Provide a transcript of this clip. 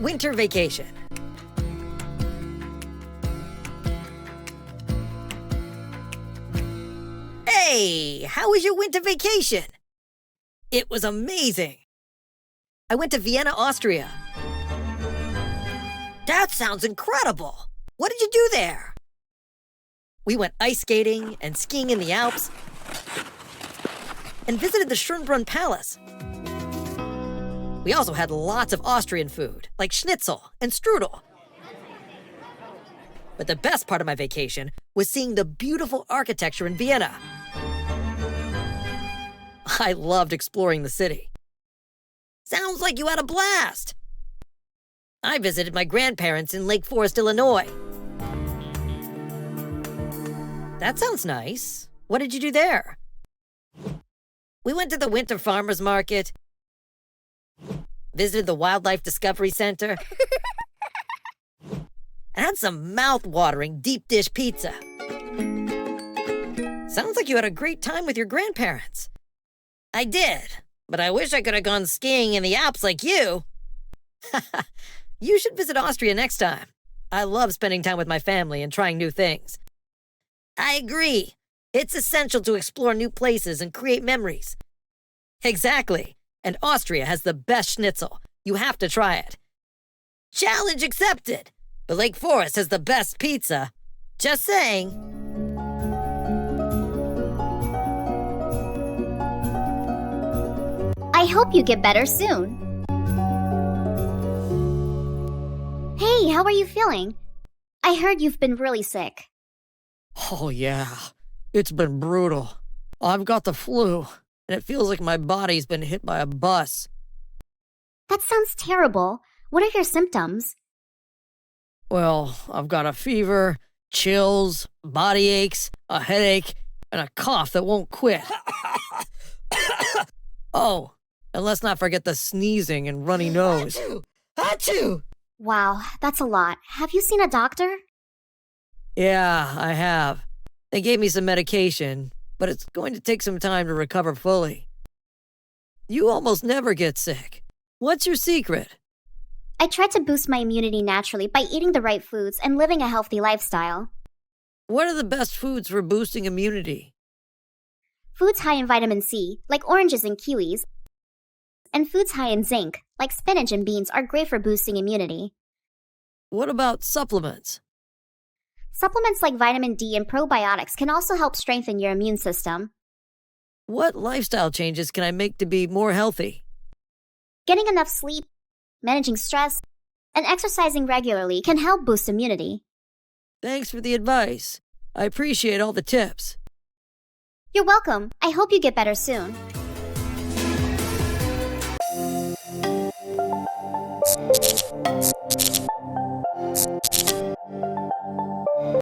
Winter vacation. Hey, how was your winter vacation? It was amazing. I went to Vienna, Austria. That sounds incredible. What did you do there? We went ice skating and skiing in the Alps and visited the Schönbrunn Palace. We also had lots of Austrian food, like schnitzel and strudel. But the best part of my vacation was seeing the beautiful architecture in Vienna. I loved exploring the city. Sounds like you had a blast. I visited my grandparents in Lake Forest, Illinois. That sounds nice. What did you do there? We went to the Winter Farmers Market, visited the Wildlife Discovery Center, and had some mouth-watering deep dish pizza. Sounds like you had a great time with your grandparents. I did, but I wish I could have gone skiing in the Alps like you. You should visit Austria next time. I love spending time with my family and trying new things. I agree. It's essential to explore new places and create memories. Exactly. And Austria has the best schnitzel. You have to try it. Challenge accepted. But Lake Forest has the best pizza. Just saying. I hope you get better soon. Hey, how are you feeling? I heard you've been really sick. Oh, yeah. It's been brutal. I've got the flu, and it feels like my body's been hit by a bus. That sounds terrible. What are your symptoms? Well, I've got a fever, chills, body aches, a headache, and a cough that won't quit. Oh, and let's not forget the sneezing and runny nose. Achoo! Wow, that's a lot. Have you seen a doctor? Yeah, I have. They gave me some medication, but it's going to take some time to recover fully. You almost never get sick. What's your secret? I try to boost my immunity naturally by eating the right foods and living a healthy lifestyle. What are the best foods for boosting immunity? Foods high in vitamin C, like oranges and kiwis, and foods high in zinc, like spinach and beans, are great for boosting immunity. What about supplements? Supplements like vitamin D and probiotics can also help strengthen your immune system. What lifestyle changes can I make to be more healthy? Getting enough sleep, managing stress, and exercising regularly can help boost immunity. Thanks for the advice. I appreciate all the tips. You're welcome. I hope you get better soon.